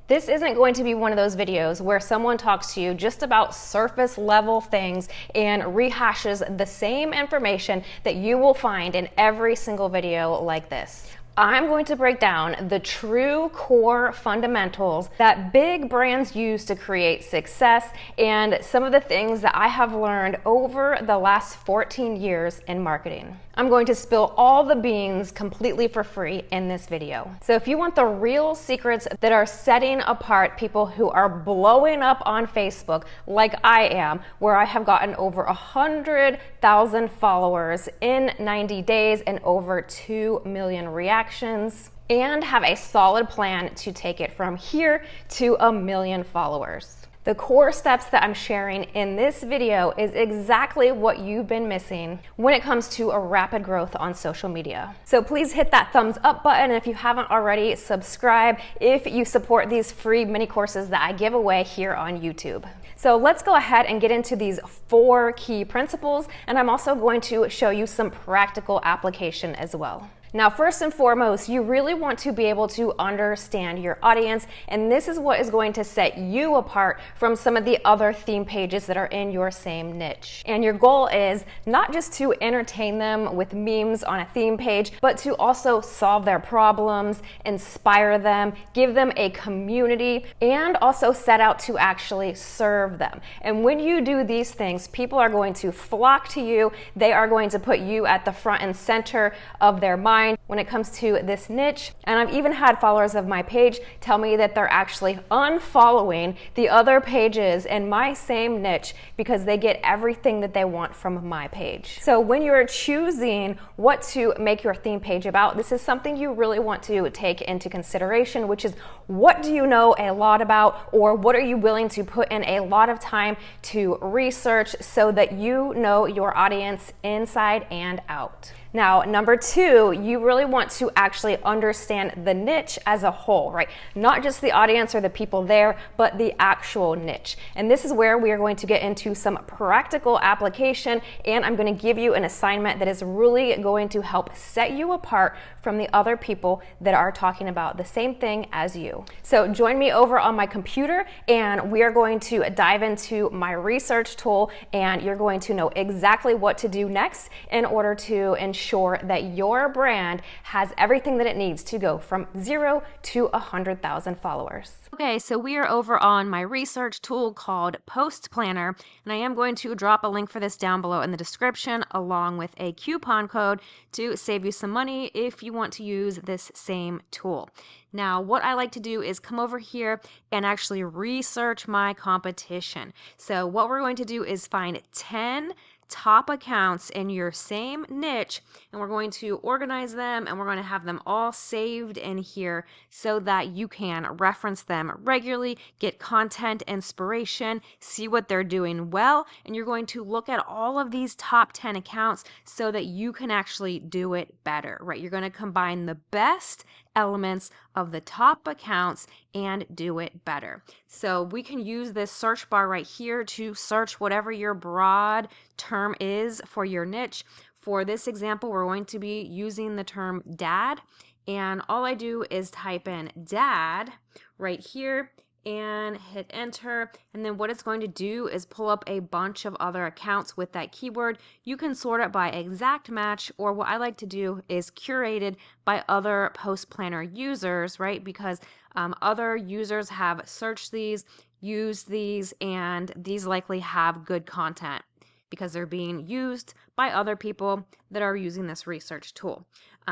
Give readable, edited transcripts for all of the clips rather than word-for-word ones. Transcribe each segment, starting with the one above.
This isn't going to be one of those videos where someone talks to you just about surface level things and rehashes the same information that you will find in every single video like this. I'm going to break down the true core fundamentals that big brands use to create success and some of the things that I have learned over the last 14 years in marketing. I'm going to spill all the beans completely for free in this video. So if you want the real secrets that are setting apart people who are blowing up on Facebook like I am, where I have gotten over 100,000 followers in 90 days and over 2 million reactions, and have a solid plan to take it from here to 1 million followers. The core steps that I'm sharing in this video is exactly what you've been missing when it comes to a rapid growth on social media. So please hit that thumbs up button, and if you haven't already, subscribe if you support these free mini courses that I give away here on YouTube. So let's go ahead and get into these 4 key principles, and I'm also going to show you some practical application as well. Now, first and foremost, you really want to be able to understand your audience, and this is what is going to set you apart from some of the other theme pages that are in your same niche. And your goal is not just to entertain them with memes on a theme page, but to also solve their problems, inspire them, give them a community, and also set out to actually serve them. And when you do these things, people are going to flock to you. They are going to put you at the front and center of their mind when it comes to this niche. And I've even had followers of my page tell me that they're actually unfollowing the other pages in my same niche because they get everything that they want from my page. So when you're choosing what to make your theme page about, this is something you really want to take into consideration, which is what do you know a lot about, or what are you willing to put in a lot of time to research so that you know your audience inside and out. Now, number 2, you really want to actually understand the niche as a whole, right? Not just the audience or the people there, but the actual niche. And this is where we are going to get into some practical application, and I'm going to give you an assignment that is really going to help set you apart from the other people that are talking about the same thing as you. So join me over on my computer, and we are going to dive into my research tool, and you're going to know exactly what to do next in order to ensure that your brand has everything that it needs to go from 0 to 100,000 followers. Okay, so we are over on my research tool called Post Planner, and I am going to drop a link for this down below in the description along with a coupon code to save you some money if you want to use this same tool. Now, what I like to do is come over here and actually research my competition. So what we're going to do is find 10 top accounts in your same niche, and we're going to organize them, and we're going to have them all saved in here so that you can reference them regularly, get content inspiration, see what they're doing well, and you're going to look at all of these top 10 accounts so that you can actually do it better, right? You're going to combine the best elements of the top accounts and do it better. So we can use this search bar right here to search whatever your broad term is for your niche. For this example, we're going to be using the term dad, and all I do is type in dad right here and hit enter, and then what it's going to do is pull up a bunch of other accounts with that keyword. You can sort it by exact match, or what I like to do is curated by other Post Planner users, right? Because other users have searched these, used these, and these likely have good content because they're being used by other people that are using this research tool.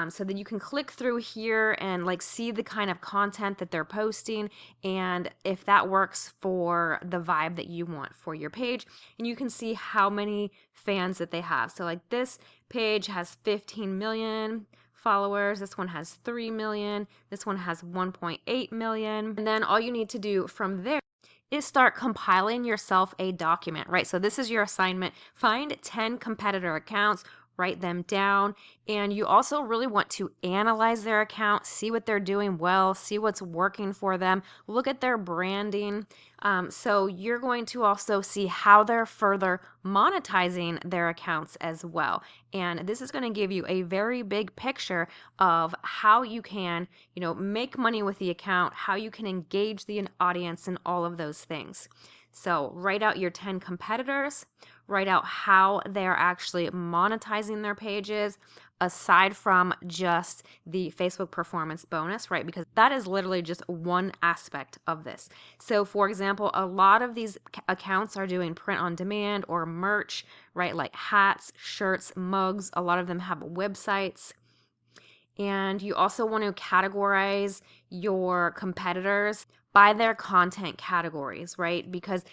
So then you can click through here and see the kind of content that they're posting, and if that works for the vibe that you want for your page, and you can see how many fans that they have. So this page has 15 million followers, this one has 3 million, this one has 1.8 million, and then all you need to do from there is start compiling yourself a document, right? So this is your assignment. Find 10 competitor accounts, write them down, and you also really want to analyze their account, see what they're doing well, see what's working for them, look at their branding. So you're going to also see how they're further monetizing their accounts as well. And this is going to give you a very big picture of how you can, make money with the account, how you can engage the audience, and all of those things. So write out your 10 competitors, write out how they're actually monetizing their pages aside from just the Facebook performance bonus, right? Because that is literally just one aspect of this. So for example, a lot of these accounts are doing print on demand or merch, right? Like hats, shirts, mugs. A lot of them have websites. And you also want to categorize your competitors by their content categories, right? Because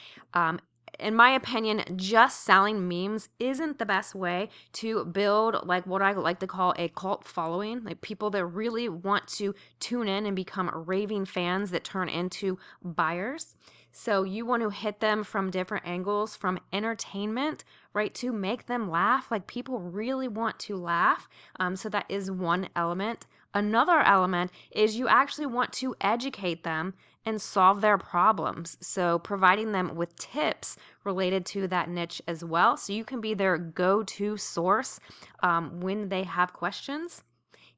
in my opinion, just selling memes isn't the best way to build like what I like to call a cult following, like people that really want to tune in and become raving fans that turn into buyers. So you want to hit them from different angles, from entertainment, right, to make them laugh. Like people really want to laugh. So that is one element. Another element is you actually want to educate them and solve their problems. So providing them with tips related to that niche as well. So you can be their go-to source when they have questions.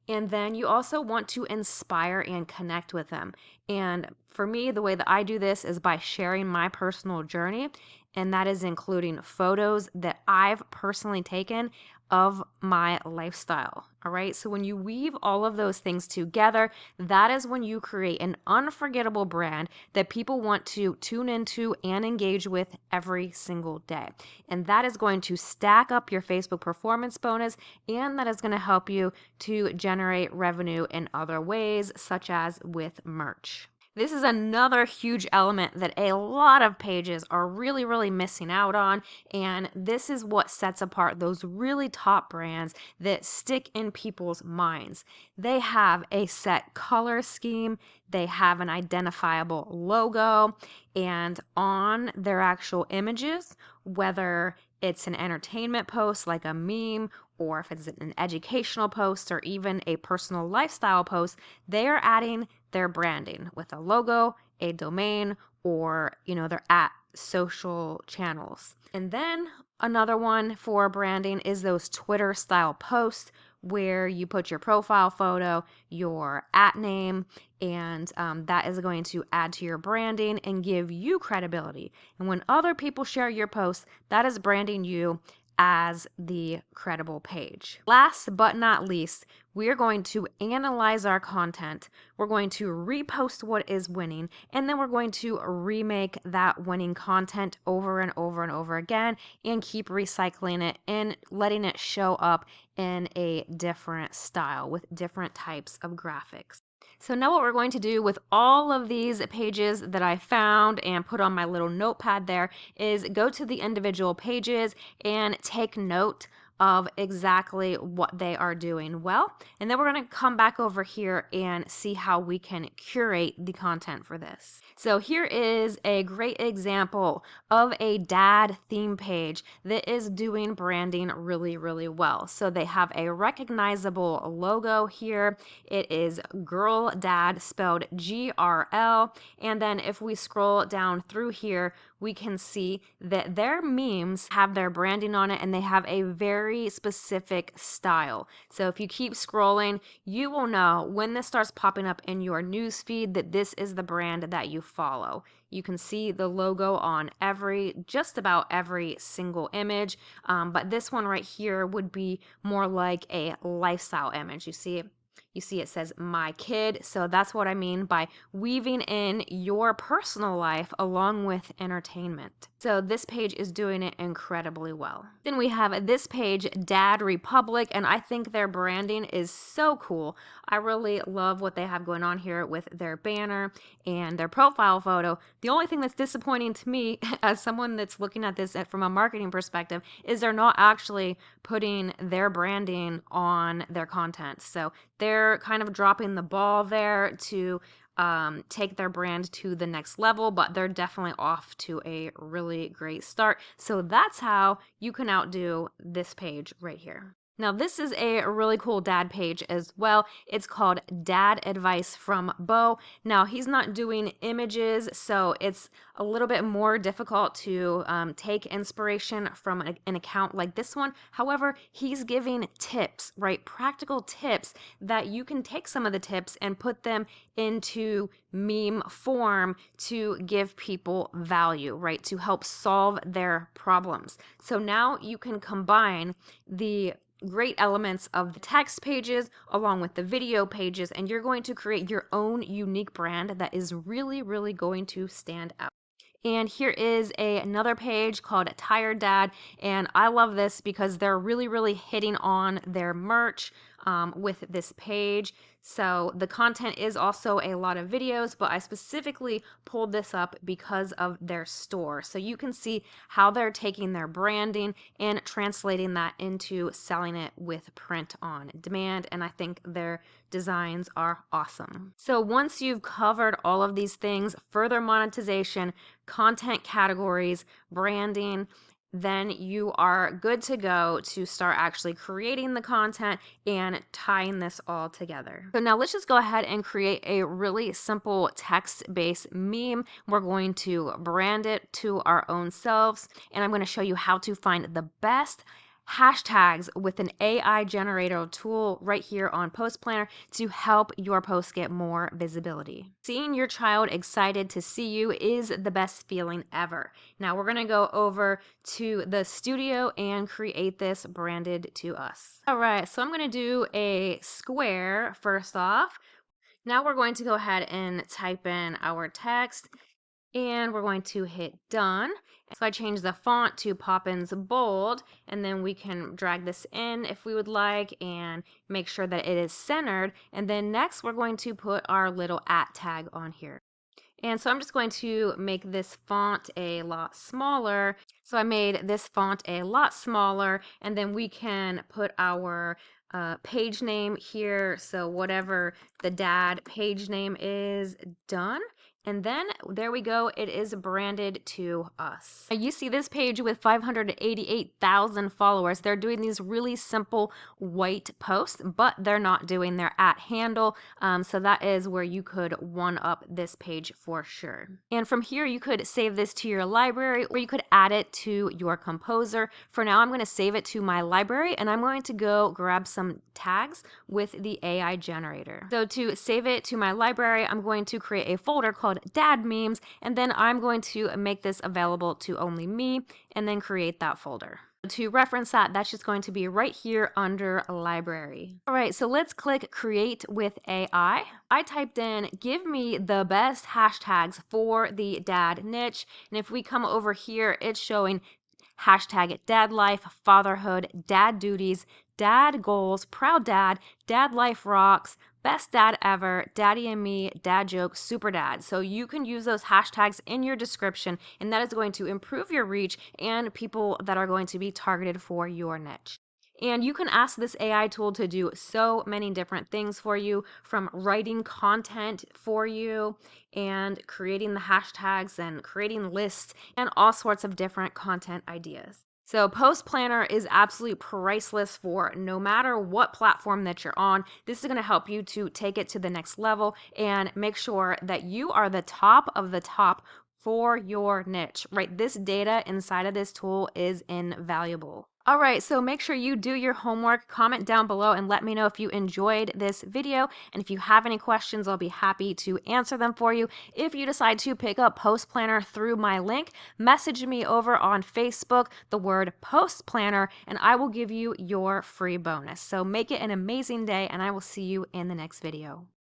And then you also want to inspire and connect with them. And for me, the way that I do this is by sharing my personal journey, and that is including photos that I've personally taken of my lifestyle. All right. So when you weave all of those things together, that is when you create an unforgettable brand that people want to tune into and engage with every single day. And that is going to stack up your Facebook performance bonus, and that is going to help you to generate revenue in other ways, such as with merch. This is another huge element that a lot of pages are really, really missing out on. And this is what sets apart those really top brands that stick in people's minds. They have a set color scheme, they have an identifiable logo, and on their actual images, whether it's an entertainment post like a meme, or if it's an educational post or even a personal lifestyle post, they are adding their branding with a logo, a domain, or their at social channels. And then another one for branding is those Twitter style posts where you put your profile photo, your at name, and that is going to add to your branding and give you credibility. And when other people share your posts, that is branding you as the credible page. Last but not least, we are going to analyze our content. We're going to repost what is winning, and then we're going to remake that winning content over and over and over again and keep recycling it and letting it show up in a different style with different types of graphics. So now what we're going to do with all of these pages that I found and put on my little notepad there is go to the individual pages and take note of exactly what they are doing well. And then we're going to come back over here and see how we can curate the content for this. So here is a great example of a dad theme page that is doing branding really, really well. So they have a recognizable logo here. It is Girl Dad, spelled GRL. And then if we scroll down through here, we can see that their memes have their branding on it, and they have a very specific style. So if you keep scrolling, you will know when this starts popping up in your news feed that this is the brand that you follow. You can see the logo on just about every single image, but this one right here would be more like a lifestyle image. You see it says my kid. So that's what I mean by weaving in your personal life along with entertainment. So this page is doing it incredibly well. Then we have this page, Dad Republic, and I think their branding is so cool. I really love what they have going on here with their banner and their profile photo. The only thing that's disappointing to me as someone that's looking at this from a marketing perspective is they're not actually putting their branding on their content. So they're kind of dropping the ball there to take their brand to the next level, but they're definitely off to a really great start. So that's how you can outdo this page right here. Now, this is a really cool dad page as well. It's called Dad Advice from Bo. Now, he's not doing images, so it's a little bit more difficult to take inspiration from an account like this one. However, he's giving tips, right? Practical tips that you can take some of the tips and put them into meme form to give people value, right? To help solve their problems. So now you can combine the great elements of the text pages along with the video pages, and you're going to create your own unique brand that is really, really going to stand out. And here is another page called Tired Dad. And I love this because they're really, really hitting on their merch with this page. So the content is also a lot of videos, but I specifically pulled this up because of their store. So you can see how they're taking their branding and translating that into selling it with print on demand. And I think their designs are awesome. So once you've covered all of these things, further monetization, content categories, branding, then you are good to go to start actually creating the content and tying this all together. So now let's just go ahead and create a really simple text-based meme. We're going to brand it to our own selves, and I'm going to show you how to find the best hashtags with an AI generator tool right here on Post Planner to help your posts get more visibility. Seeing your child excited to see you is the best feeling ever. Now we're going to go over to the studio and create this branded to us. All right, so I'm going to do a square first off. Now we're going to go ahead and type in our text, and we're going to hit done. So I changed the font to Poppins Bold, and then we can drag this in if we would like and make sure that it is centered. And then next we're going to put our little @ tag on here. And so I'm just going to make this font a lot smaller. So I made this font a lot smaller, and then we can put our page name here. So whatever the dad page name is, done. And then there we go, it is branded to us. You see this page with 588,000 followers. They're doing these really simple white posts, but they're not doing their @ handle. So that is where you could one up this page for sure. And from here, you could save this to your library, or you could add it to your composer. For now, I'm going to save it to my library, and I'm going to go grab some tags with the AI generator. So to save it to my library, I'm going to create a folder called Dad Memes, and then I'm going to make this available to only me, and then create that folder. To reference that, that's just going to be right here under library. All right, so let's click create with AI. I typed in, give me the best hashtags for the dad niche. And if we come over here, it's showing hashtag dad life, fatherhood, dad duties, dad goals, proud dad, dad life rocks, best dad ever, daddy and me, dad jokes, super dad. So you can use those hashtags in your description, and that is going to improve your reach and people that are going to be targeted for your niche. And you can ask this AI tool to do so many different things for you, from writing content for you and creating the hashtags and creating lists and all sorts of different content ideas. So Post Planner is absolutely priceless for no matter what platform that you're on. This is going to help you to take it to the next level and make sure that you are the top of the top for your niche, right? This data inside of this tool is invaluable. All right, so make sure you do your homework, comment down below and let me know if you enjoyed this video. And if you have any questions, I'll be happy to answer them for you. If you decide to pick up Post Planner through my link, message me over on Facebook, the word Post Planner, and I will give you your free bonus. So make it an amazing day, and I will see you in the next video.